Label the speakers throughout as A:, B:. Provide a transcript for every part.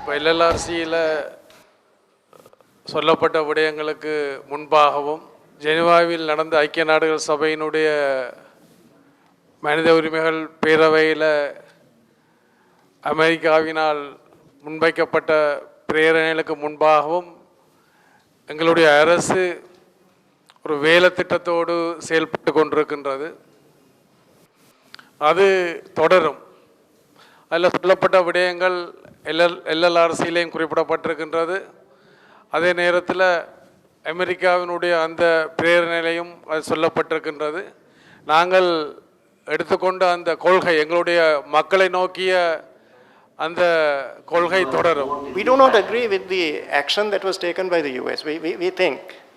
A: இப்போ எல்எல்ஆர்சியில் சொல்லப்பட்ட விடயங்களுக்கு முன்பாகவும் ஜெனீவாவில் நடந்த ஐக்கிய நாடுகள் சபையினுடைய மனித உரிமைகள் பேரவையில் அமெரிக்காவினால் முன்வைக்கப்பட்ட பிரேரணைகளுக்கு முன்பாகவும் எங்களுடைய அரசு ஒரு வேலை திட்டத்தோடு செயல்பட்டு கொண்டிருக்கின்றது. அது தொடரும். அதில் சொல்லப்பட்ட விடயங்கள் எல்எல்ஆர்சியிலையும் குறிப்பிடப்பட்டிருக்கின்றது. அதே நேரத்தில் அமெரிக்காவினுடைய அந்த பிரேரணையிலையும் அது சொல்லப்பட்டிருக்கின்றது. நாங்கள் எடுத்துக்கொண்ட அந்த கொள்கை, எங்களுடைய மக்களை நோக்கிய அந்த கொள்கை தொடரும்.
B: We do not agree with the action that was taken by the US.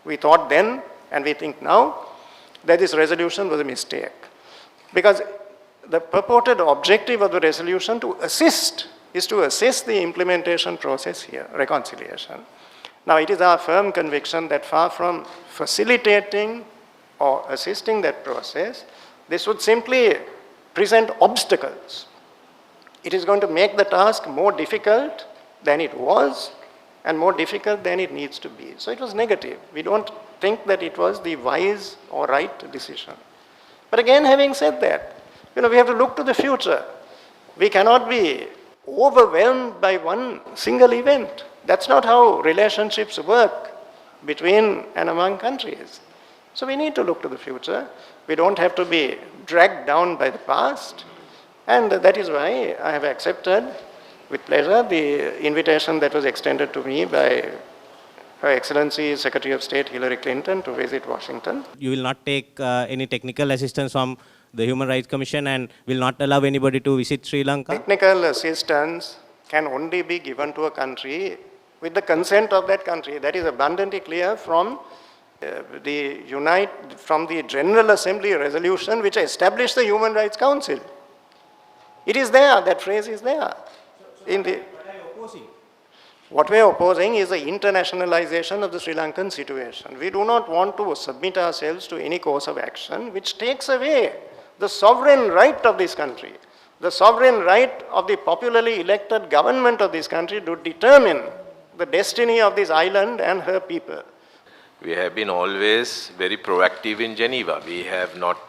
B: We thought then and we think now that this resolution was a mistake. Because the purported objective of the resolution is to assist the implementation process here, reconciliation. Now it is our firm conviction that far from facilitating or assisting that process, this would simply present obstacles. It is going to make the task more difficult than it was and more difficult than it needs to be. So it was negative. We don't think that it was the wise or right decision. But again, having said that, we have to look to the future. We cannot be overwhelmed by one single event. That's not how relationships work between and among countries. So we need to look to the future. We don't have to be dragged down by the past. And that is why I have accepted with pleasure the invitation that was extended to me by Her Excellency Secretary of State Hillary Clinton to visit Washington.
C: You will not take any technical assistance from the Human Rights Commission and will not allow anybody to visit Sri Lanka?
B: Technical assistance can only be given to a country with the consent of that country. That is abundantly clear from the General Assembly resolution which established the Human Rights Council. It is there, that phrase is there. What we are opposing is the internationalization of the Sri Lankan situation. We do not want to submit ourselves to any course of action which takes away the sovereign right of this country, the sovereign right of the popularly elected government of this country to determine the destiny of this island and her people.
D: We have been always very proactive in Geneva. We have not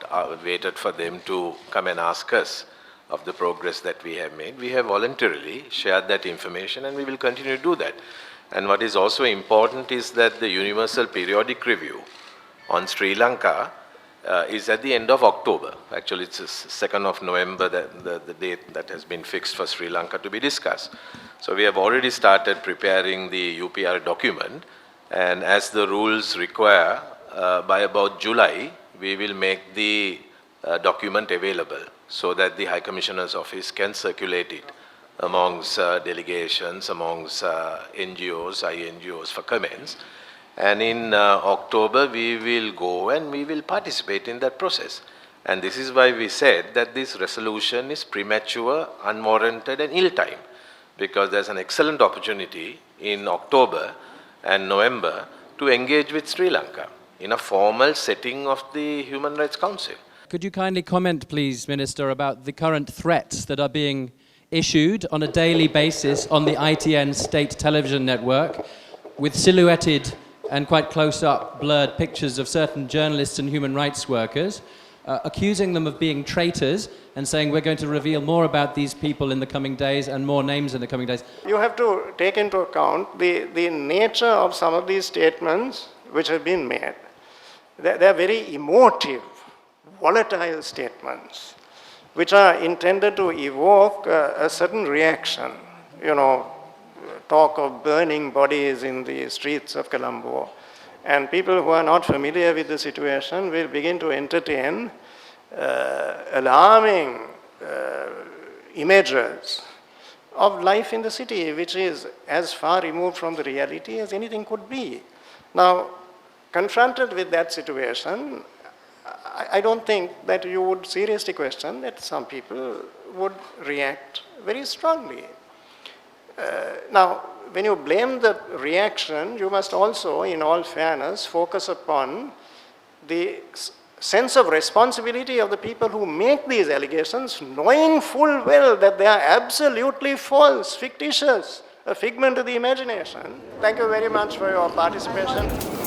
D: waited for them to come and ask us of the progress that we have made. We have voluntarily shared that information and we will continue to do that. And what is also important is that the Universal Periodic Review on Sri Lanka is at the end of October. Actually, it's the 2nd of November, the date that has been fixed for Sri Lanka to be discussed. So we have already started preparing the UPR document, and as the rules require, by about July, we will make the document available so that the High Commissioner's Office can circulate it amongst delegations, amongst NGOs, INGOs for comments. And in October, we will go and we will participate in that process. And this is why we said that this resolution is premature, unwarranted and ill-timed, because there's an excellent opportunity in October and November to engage with Sri Lanka in a formal setting of the Human Rights Council.
E: Could you kindly comment, please, Minister, about the current threats that are being issued on a daily basis on the ITN state television network with silhouetted and quite close-up blurred pictures of certain journalists and human rights workers, accusing them of being traitors and saying we're going to reveal more about these people in the coming days and more names in the coming days?
B: You have to take into account the nature of some of these statements which have been made. They're very emotive, volatile statements which are intended to evoke a certain reaction. Talk of burning bodies in the streets of Colombo. And people who are not familiar with the situation will begin to entertain alarming images of life in the city, which is as far removed from the reality as anything could be. Now, confronted with that situation, I don't think that you would seriously question that some people would react very strongly. Now, when you blame the reaction, you must also, in all fairness, focus upon the sense of responsibility of the people who make these allegations, knowing full well that they are absolutely false, fictitious, a figment of the imagination. Thank you very much for your participation.